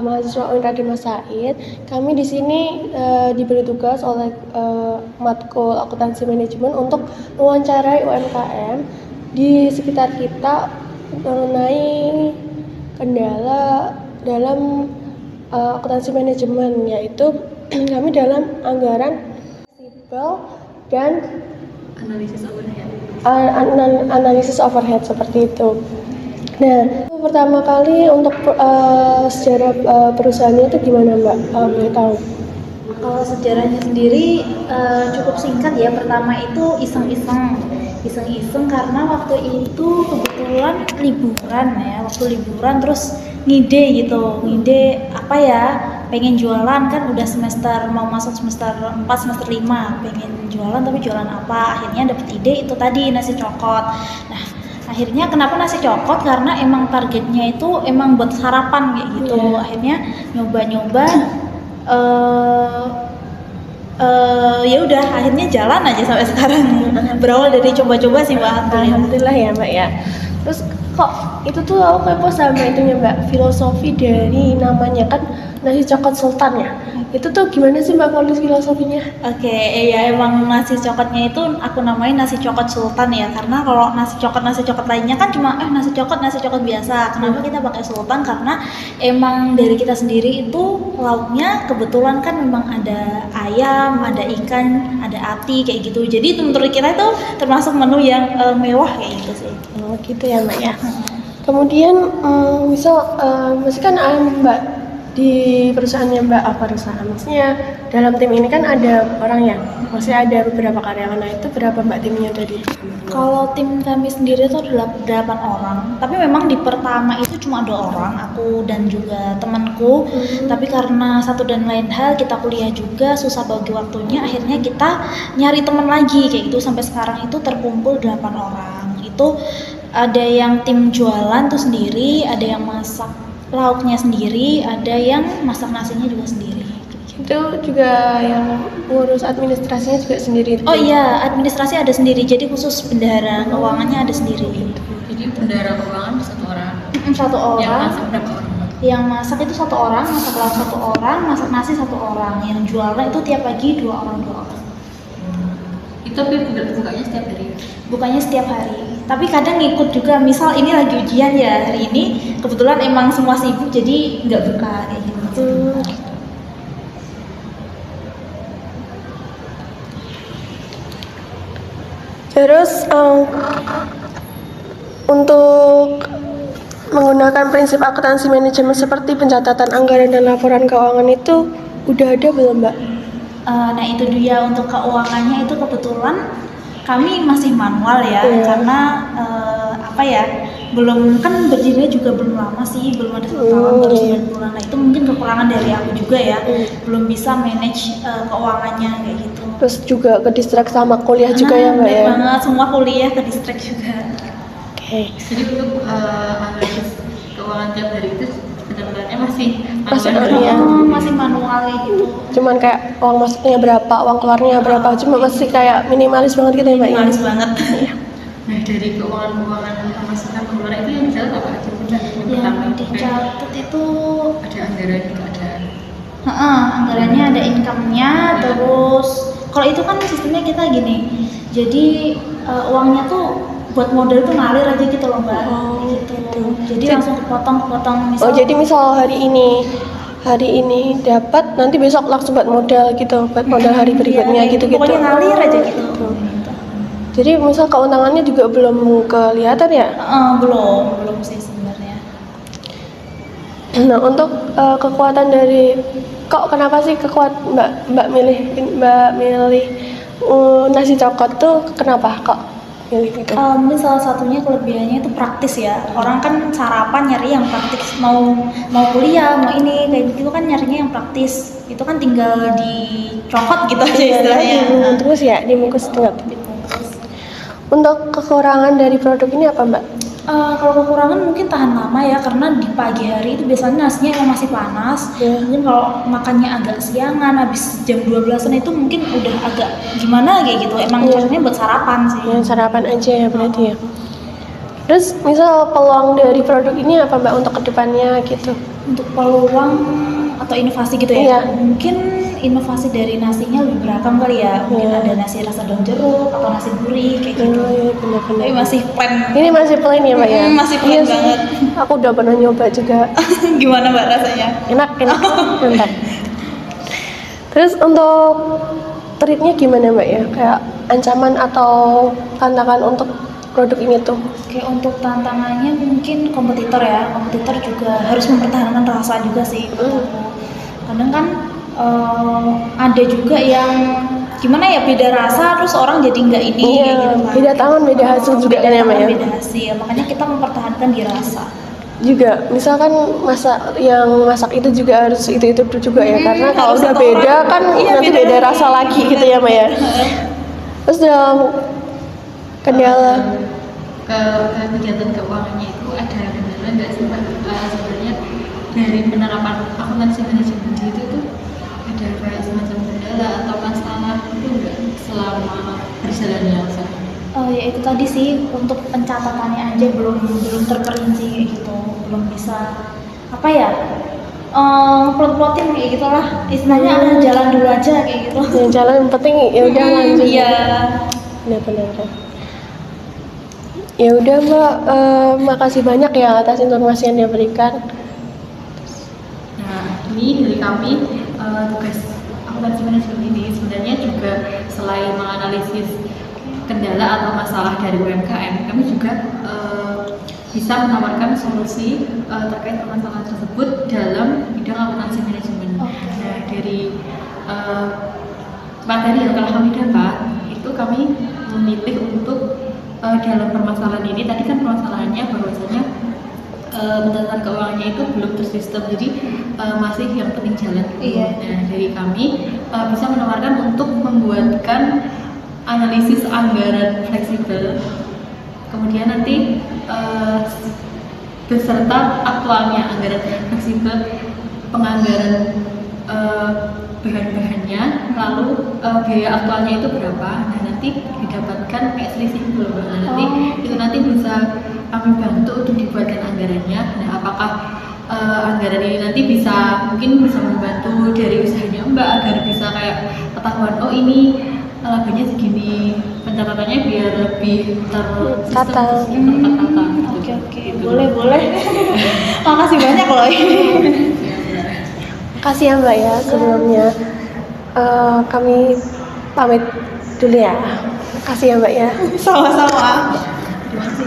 mahasiswa Unrad Mas Said. Kami di sini diberi tugas oleh matkul akuntansi manajemen untuk mewawancarai UMKM di sekitar kita mengenai kendala dalam akuntansi manajemen, yaitu kami dalam anggaran sipil dan analisis overhead seperti itu. Nah, pertama kali untuk sejarah perusahaannya itu gimana Mbak? Boleh tahu? Kalau sejarahnya sendiri cukup singkat ya. Pertama itu iseng-iseng karena waktu itu kebetulan liburan ya. Waktu liburan terus ngide apa ya, pengen jualan kan, udah semester mau masuk semester 4 semester 5, pengen jualan tapi jualan apa. Akhirnya dapet ide itu tadi, nasi cokot. Nah, akhirnya kenapa nasi cokot, karena emang targetnya itu emang buat sarapan kayak gitu. Akhirnya nyoba-nyoba ya udah akhirnya jalan aja sampai sekarang. Berawal dari coba-coba sih Mbak. Alhamdulillah ya Mbak ya. Terus kok itu tuh aku kepo sama itunya Mbak, filosofi dari namanya kan nasi cokot sultan ya. Itu tuh gimana sih Mbak kalau filosofinya? Oke, ya emang nasi cokotnya itu aku namain nasi cokot sultan ya, karena kalau nasi cokot lainnya kan cuma nasi cokot biasa. Kenapa kita pakai sultan? Karena emang dari kita sendiri itu lauknya kebetulan kan memang ada ayam, ada ikan, ada ati kayak gitu. Jadi itu menurut kita itu termasuk menu yang mewah kayak gitu sih. Oh gitu ya Mbak ya. Kemudian misal masih kan Mbak di perusahaannya Mbak apa perusahaan, maksudnya dalam tim ini kan ada orang ya, maksudnya ada beberapa karyawan. Nah itu berapa Mbak timnya dari itu? Kalau tim kami sendiri itu adalah 8 orang, tapi memang di pertama itu cuma 2 orang, aku dan juga temanku. Tapi karena satu dan lain hal kita kuliah juga, susah bagi waktunya, akhirnya kita nyari teman lagi kayak gitu. Sampai sekarang itu terkumpul 8 orang. Itu ada yang tim jualan tuh sendiri, ada yang masak lauknya sendiri, ada yang masak nasinya juga sendiri. Itu juga yang ngurus administrasinya juga sendiri? Oh iya, administrasi ada sendiri, jadi khusus bendahara keuangannya ada sendiri. Jadi bendahara keuangan satu orang? Satu orang. Yang masak berapa orang? Yang masak itu 1 orang, masak lauk 1 orang, masak nasi 1 orang. Yang jualan itu tiap pagi 2 orang. Itu bukanya setiap hari? Bukanya setiap hari, tapi kadang ngikut juga, misal ini lagi ujian ya, hari ini kebetulan emang semua sibuk jadi nggak buka kayak gitu. Terus untuk menggunakan prinsip akuntansi manajemen seperti pencatatan anggaran dan laporan keuangan itu udah ada belum Mbak? Nah itu dia, untuk keuangannya itu kebetulan kami masih manual ya, karena belum, kan berdirinya juga belum lama sih, belum ada 1 tahun, baru 9 bulan. Nah itu mungkin kekurangan dari aku juga ya, belum bisa manage keuangannya kayak gitu. Terus juga ke distract sama kuliah juga ya Mbak ya? Banget, semua kuliah ke distract juga. Oke. Jadi untuk analisis keuangan tiap hari itu benar-benarnya masih manual gitu. Cuman kayak uang masuknya berapa, uang keluarnya berapa, cuma masih kayak minimalis banget gitu ya Mbak? Minimalis banget. Nah dari keuangan pemasukan pengeluaran itu yang dicatat apa aja? Yang dicatat itu ada anggaran itu ada. Anggarannya ada income-nya, terus kalau itu kan sistemnya kita gini. Jadi uangnya tuh buat modal tuh ngalir aja gitu loh Mbak. Gitu. Jadi langsung kepotong misal. Jadi misal hari ini dapat, nanti besok langsung buat modal gitu, buat modal hari berikutnya gitu. Pokoknya ngalir aja gitu. Jadi misal keundangannya juga belum kelihatan ya? Belum sih sebenarnya. Nah untuk kekuatan dari kenapa sih Mbak milih nasi cokot tuh, kenapa kok milih itu? Mungkin salah satunya kelebihannya itu praktis ya. Orang kan sarapan nyari yang praktis, mau kuliah mau ini kayak gitu kan nyarinya yang praktis. Itu kan tinggal dicokot gitu aja istilahnya. Terus ya dibungkus tinggal. Untuk kekurangan dari produk ini apa Mbak? Kalau kekurangan mungkin tahan lama ya, karena di pagi hari itu biasanya nasinya emang masih panas. Mungkin kalau makannya agak siangan, habis jam 12-an itu mungkin udah agak gimana kayak gitu. Emang cocoknya buat sarapan sih. Sarapan aja ya berarti ya. Terus misal peluang dari produk ini apa Mbak untuk kedepannya gitu? Untuk peluang atau inovasi gitu Iya. ya, mungkin inovasi dari nasinya lebih beragam kali ya, mungkin Iya. ada nasi rasa daun jeruk atau nasi gurih kayak gitu. Oh iya benar-benar. Tapi masih plain. Ini masih plain ya Mbak ya? Masih plain Iya sih. banget. Aku udah pernah nyoba juga. Gimana Mbak rasanya? Enak. Mantap. Terus untuk treatnya gimana Mbak ya? Kayak ancaman atau tantangan untuk produk ini tuh? Oke, untuk tantangannya mungkin kompetitor ya. Kompetitor juga harus mempertahankan rasa juga sih. Kadang kan ada juga yang gimana ya, beda rasa terus orang jadi nggak ini Iya, kayak gitu kan. beda tangan, beda hasil juga kan ya, Mbak ya? Beda hasil. Makanya kita mempertahankan di rasa. Juga misalkan masak itu juga harus itu juga ya, karena kalau harus udah satu beda orang. kan Iya, nanti beda rasa lagi gitu ya Mbak ya. Terus dalam kendala ke kegiatan keuangannya itu ada kendala nggak sih Mbak? Sebenarnya dari penerapan akuntansi manajemen itu tuh ada kayak semacam kendala atau masalah itu nggak selama berjalannya usaha? Ya itu tadi sih, untuk pencatatannya aja belum terperinci kayak gitu, belum bisa apa ya, plot-plotin kayak gitulah, istilahnya ada jalan dulu aja kayak gitu. yang jalan yang penting ya udah lanjut. Iya. Benar. Ya udah Mbak, makasih banyak ya atas informasi yang diberikan. Nah, ini dari kami tugas akuntansi manajemen ini sebenarnya juga selain menganalisis kendala atau masalah dari UMKM, kami juga bisa menawarkan solusi terkait permasalahan tersebut dalam bidang akuntansi manajemen. Nah, dari materi yang telah kami dapat, itu kami memilih untuk dalam permasalahan ini, tadi kan permasalahannya bahwasanya pencatatan keuangannya itu belum tersistem, jadi masih yang penting jalan. Iya. Nah, dari kami bisa menawarkan untuk membuatkan analisis anggaran fleksibel, kemudian nanti beserta aktualnya anggaran fleksibel, penganggaran bahan-bahannya, lalu biaya aktualnya itu berapa. Nah, nanti didapatkan kayak selisih dulu. Nah, nanti itu nanti bisa kami bantu untuk dibuatkan anggarannya. Nah, apakah anggaran ini nanti mungkin bisa membantu dari usahanya Mbak agar bisa kayak ketahuan, oh ini labanya segini, pencatatannya biar lebih Tertata. tertata. Oke, boleh. Makasih banyak loh ini. Makasih ya Mbak ya sebelumnya. Kami pamit dulu ya. Makasih ya Mbak ya. Sama-sama. Terima kasih.